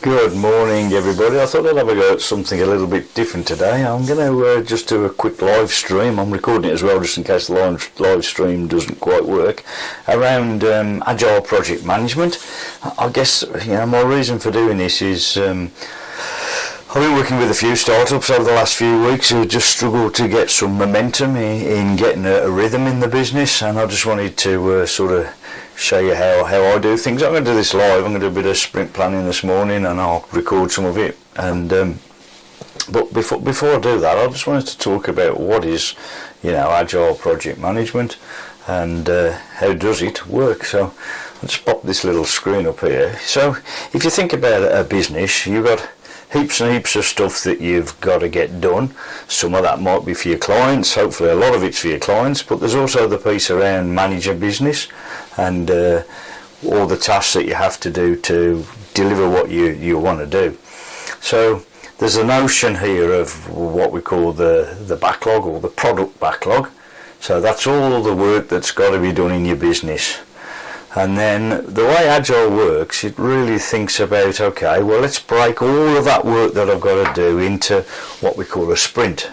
Good morning everybody. I thought I'd have a go at something a little bit different today. I'm going to just do a quick live stream. I'm recording it as well just in case the live stream doesn't quite work, around agile project management. I guess my reason for doing this is I've been working with a few startups over the last few weeks who just struggled to get some momentum in getting a rhythm in the business, and I just wanted to sort of show you how I do things. I'm going to do this live. I'm going to do a bit of sprint planning this morning and I'll record some of it. And but before I do that, I just wanted to talk about what is agile project management and how does it work. So let's pop this little screen up here. So if you think about a business, you've got heaps and heaps of stuff that you've got to get done. Some of that might be for your clients, hopefully a lot of it's for your clients, but there's also the piece around manage a business and all the tasks that you have to do to deliver what you want to do. So there's a notion here of what we call the backlog, or the product backlog. So that's all the work that's got to be done in your business. And then the way Agile works, it really thinks about, okay, well, let's break all of that work that I've got to do into what we call a sprint.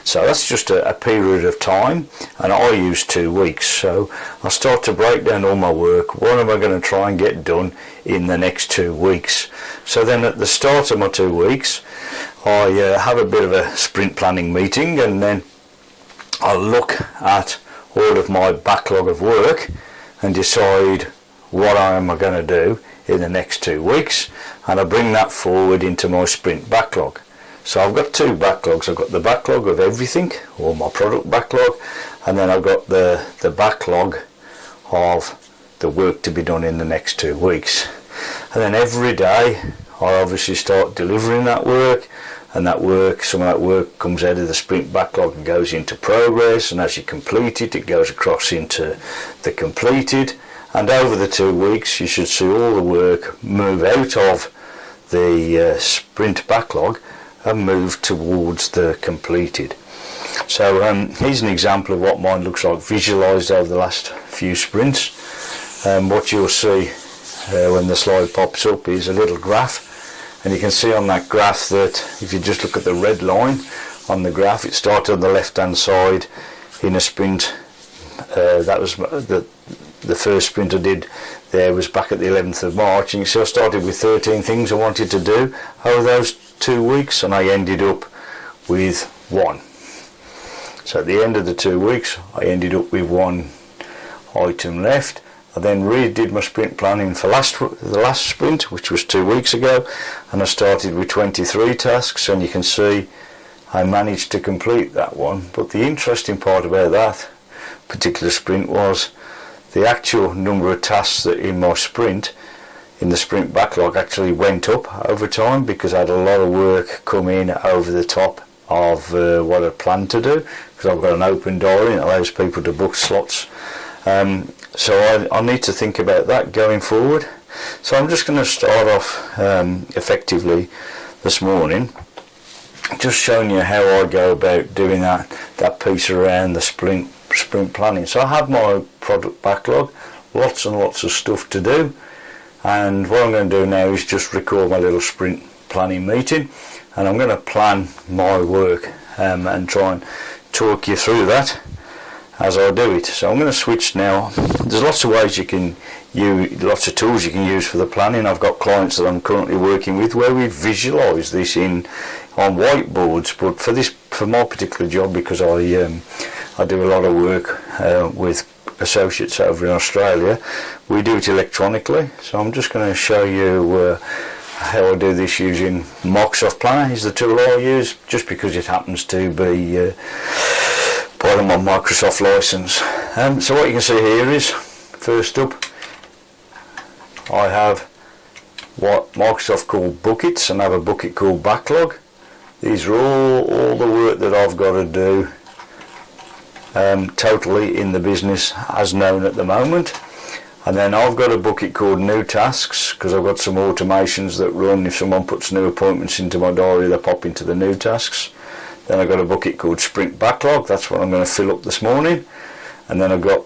So that's just a period of time, and I use 2 weeks. So I start to break down all my work. What am I going to try and get done in the next 2 weeks? So then at the start of my 2 weeks, I have a bit of a sprint planning meeting, and then I look at all of my backlog of work and decide what I am going to do in the next 2 weeks, and I bring that forward into my sprint backlog. So I've got 2 backlogs. I've got the backlog of everything, or my product backlog, and then I've got the backlog of the work to be done in the next 2 weeks. And then every day I obviously start delivering that work, and some of that work comes out of the sprint backlog and goes into progress, and as you complete it, it goes across into the completed, and over the 2 weeks you should see all the work move out of the sprint backlog and move towards the completed. So here's an example of what mine looks like visualized over the last few sprints. What you'll see when the slide pops up is a little graph. And you can see on that graph that if you just look at the red line on the graph, it started on the left hand side in a sprint. That was the first sprint I did there was back at the 11th of March, and you see I started with 13 things I wanted to do over those 2 weeks, and I ended up with 1. So at the end of the 2 weeks I ended up with 1 item left. I then redid my sprint planning for the last sprint, which was 2 weeks ago, and I started with 23 tasks, and you can see I managed to complete that one. But the interesting part about that particular sprint was the actual number of tasks that in my sprint, in the sprint backlog, actually went up over time, because I had a lot of work come in over the top of what I planned to do, because I've got an open diary and it allows people to book slots. So I need to think about that going forward. So I'm just going to start off effectively this morning, just showing you how I go about doing that piece around the sprint planning. So I have my product backlog, lots and lots of stuff to do, and what I'm going to do now is just record my little sprint planning meeting, and I'm going to plan my work and try and talk you through that as I do it. So I'm going to switch now. There's lots of ways you can use, lots of tools you can use for the planning. I've got clients that I'm currently working with where we visualise this on whiteboards, but for my particular job, because I do a lot of work with associates over in Australia, we do it electronically. So I'm just going to show you how I do this using Microsoft Planner. Is the tool I use, just because it happens to be part of my Microsoft license. So what you can see here is, first up, I have what Microsoft call buckets, and I have a bucket called backlog. These are all the work that I've got to do totally in the business as known at the moment. And then I've got a bucket called new tasks, because I've got some automations that run. If someone puts new appointments into my diary, they pop into the new tasks. Then I've got a bucket called sprint backlog. That's what I'm going to fill up this morning. And then I've got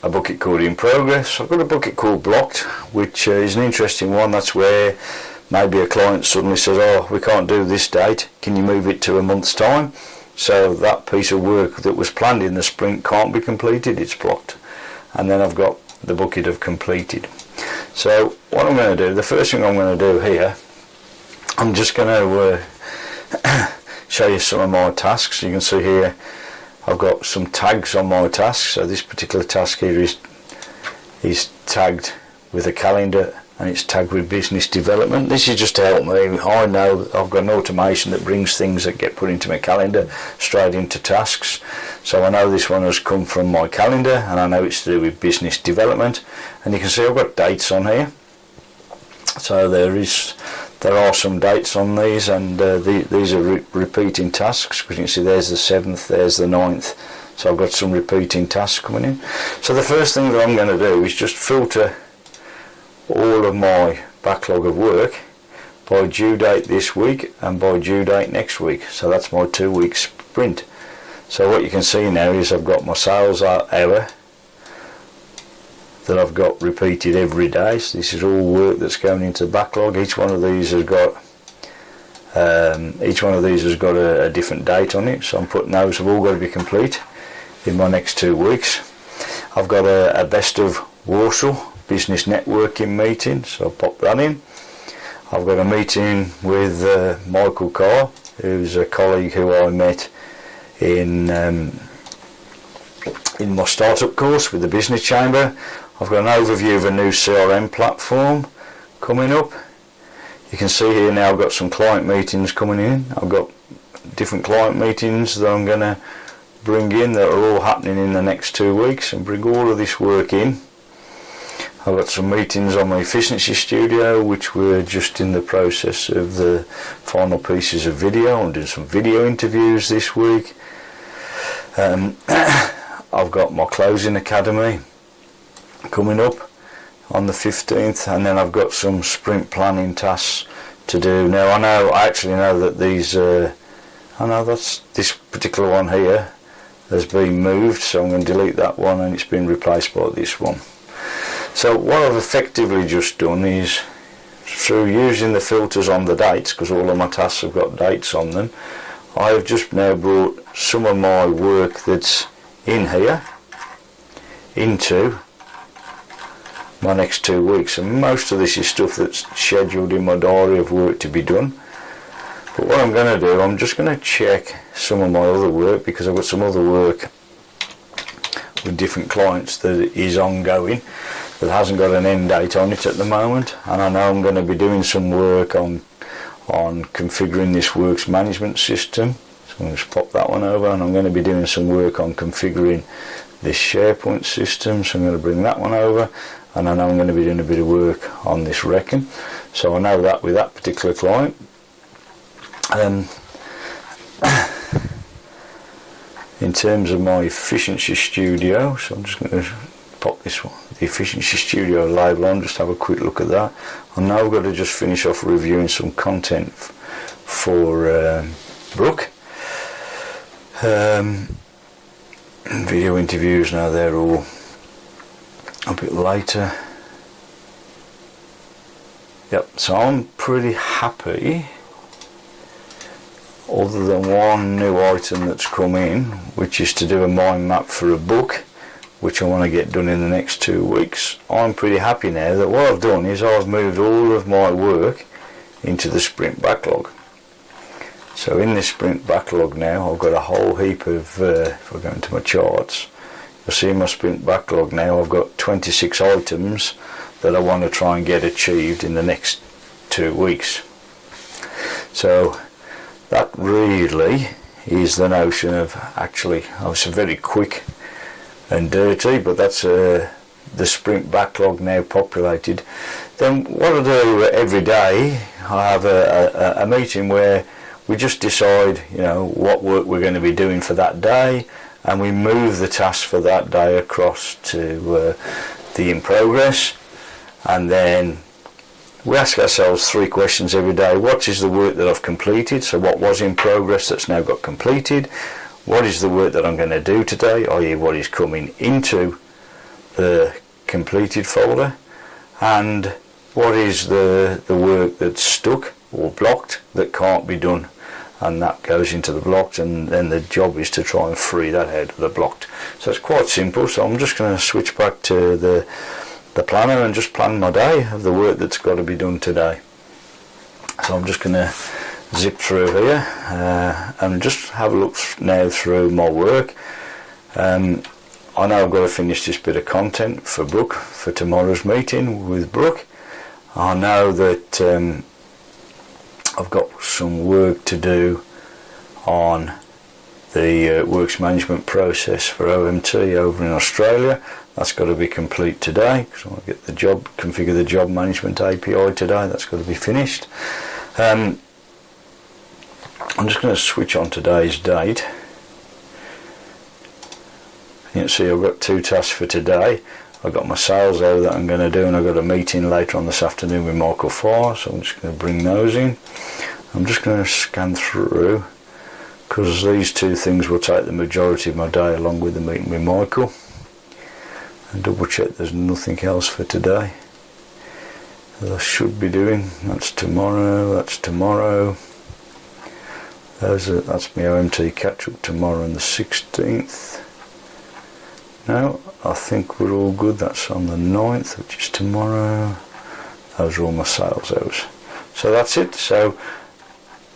a bucket called in progress. I've got a bucket called blocked, which is an interesting one. That's where maybe a client suddenly says, oh, we can't do this date, can you move it to a month's time? So that piece of work that was planned in the sprint can't be completed, it's blocked. And then I've got the bucket of completed. So what I'm going to do, the first thing I'm going to do here, I'm just going to show you some of my tasks. You can see here I've got some tags on my tasks. So this particular task here is tagged with a calendar, and it's tagged with business development. This is just to help me. I know I've got an automation that brings things that get put into my calendar straight into tasks. So I know this one has come from my calendar, and I know it's to do with business development. And you can see I've got dates on here. So there are some dates on these, and these are repeating tasks. Because you can see there's the 7th, there's the 9th. So I've got some repeating tasks coming in. So the first thing that I'm going to do is just filter all of my backlog of work by due date this week and by due date next week. So that's my 2-week sprint. So what you can see now is I've got my sales hour that I've got repeated every day. So this is all work that's going into the backlog. Each one of these has got a different date on it. So I'm putting those have all got to be complete in my next 2 weeks. I've got a best of Warsaw business networking meeting, so I'll pop that in. I've got a meeting with Michael Carr, who's a colleague who I met in my startup course with the business chamber. I've got an overview of a new CRM platform coming up. You can see here now I've got some client meetings coming in. I've got different client meetings that I'm going to bring in that are all happening in the next 2 weeks, and bring all of this work in. I've got some meetings on my efficiency studio, which we're just in the process of the final pieces of video. I'm doing some video interviews this week. I've got my closing academy coming up on the 15th, and then I've got some sprint planning tasks to do. Now I actually know that these, this particular one here has been moved, so I'm going to delete that one, and it's been replaced by this one. So what I've effectively just done is, through using the filters on the dates, because all of my tasks have got dates on them, I have just now brought some of my work that's in here into my next 2 weeks. And most of this is stuff that's scheduled in my diary of work to be done. But what I'm going to do, I'm just going to check some of my other work, because I've got some other work with different clients that is ongoing, that hasn't got an end date on it at the moment. And I know I'm going to be doing some work on configuring this works management system. So I'm going to just pop that one over, and I'm going to be doing some work on configuring this SharePoint system, so I'm going to bring that one over. And I know I'm going to be doing a bit of work on this Reckon, so I know that with that particular client. In terms of my efficiency studio, so I'm just going to pop this one, the efficiency studio label on, just have a quick look at that. And now I've got to just finish off reviewing some content for Brooke. Video interviews, now they're all a bit later. Yep, so I'm pretty happy, other than one new item that's come in, which is to do a mind map for a book, which I want to get done in the next 2 weeks. I'm pretty happy now that what I've done is I've moved all of my work into the sprint backlog. So in this sprint backlog now, I've got a whole heap of, if I go into my charts, you'll see in my sprint backlog now I've got 26 items that I want to try and get achieved in the next 2 weeks. So that really is the notion of, actually, obviously very quick and dirty, but that's the sprint backlog now populated. Then what I do every day, I have a meeting where we just decide, what work we're going to be doing for that day, and we move the task for that day across to the in progress. And then we ask ourselves 3 questions every day. What is the work that I've completed? So what was in progress that's now got completed? What is the work that I'm going to do today, i.e. what is coming into the completed folder, and what is the work that's stuck or blocked that can't be done, and that goes into the blocked, and then the job is to try and free that out of the blocked. So it's quite simple. So I'm just going to switch back to the planner and just plan my day of the work that's got to be done today. So I'm just going to zip through here and just have a look now through my work. I know I've got to finish this bit of content for Brooke for tomorrow's meeting with Brooke. I know that I've got some work to do on the works management process for OMT over in Australia. That's got to be complete today, because I want to get the job, configure the job management API today. That's got to be finished. I'm just going to switch on today's date. You can see I've got 2 tasks for today. I've got my sales over that I'm going to do, and I've got a meeting later on this afternoon with Michael Farr, so I'm just going to bring those in. I'm just going to scan through, because these 2 things will take the majority of my day, along with the meeting with Michael, and double check there's nothing else for today that I should be doing. That's tomorrow, that's tomorrow. That's my OMT catch up tomorrow on the 16th. No, I think we're all good. That's on the 9th, which is tomorrow. Those are all my sales hours. So that's it. So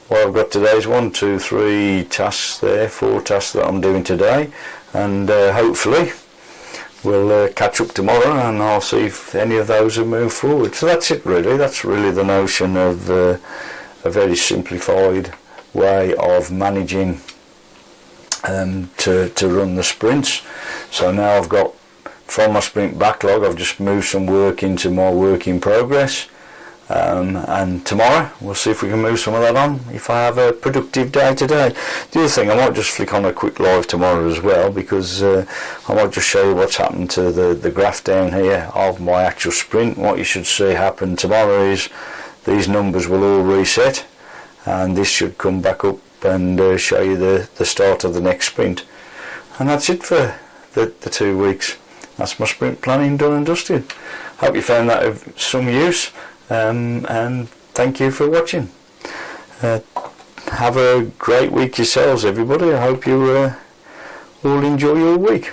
what I've got today is 1, 2, 3 tasks there, 4 tasks that I'm doing today, and hopefully we'll catch up tomorrow, and I'll see if any of those have moved forward. So that's it really. That's really the notion of a very simplified way of managing to run the sprints. So now I've got, from my sprint backlog, I've just moved some work into my work in progress, and tomorrow we'll see if we can move some of that on if I have a productive day today. The other thing, I might just flick on a quick live tomorrow as well, because I might just show you what's happened to the graph down here of my actual sprint. What you should see happen tomorrow is these numbers will all reset, and this should come back up and show you the start of the next sprint. And that's it for the 2 weeks. That's my sprint planning done and dusted. Hope you found that of some use, and thank you for watching. Have a great week yourselves, everybody. I hope you all enjoy your week.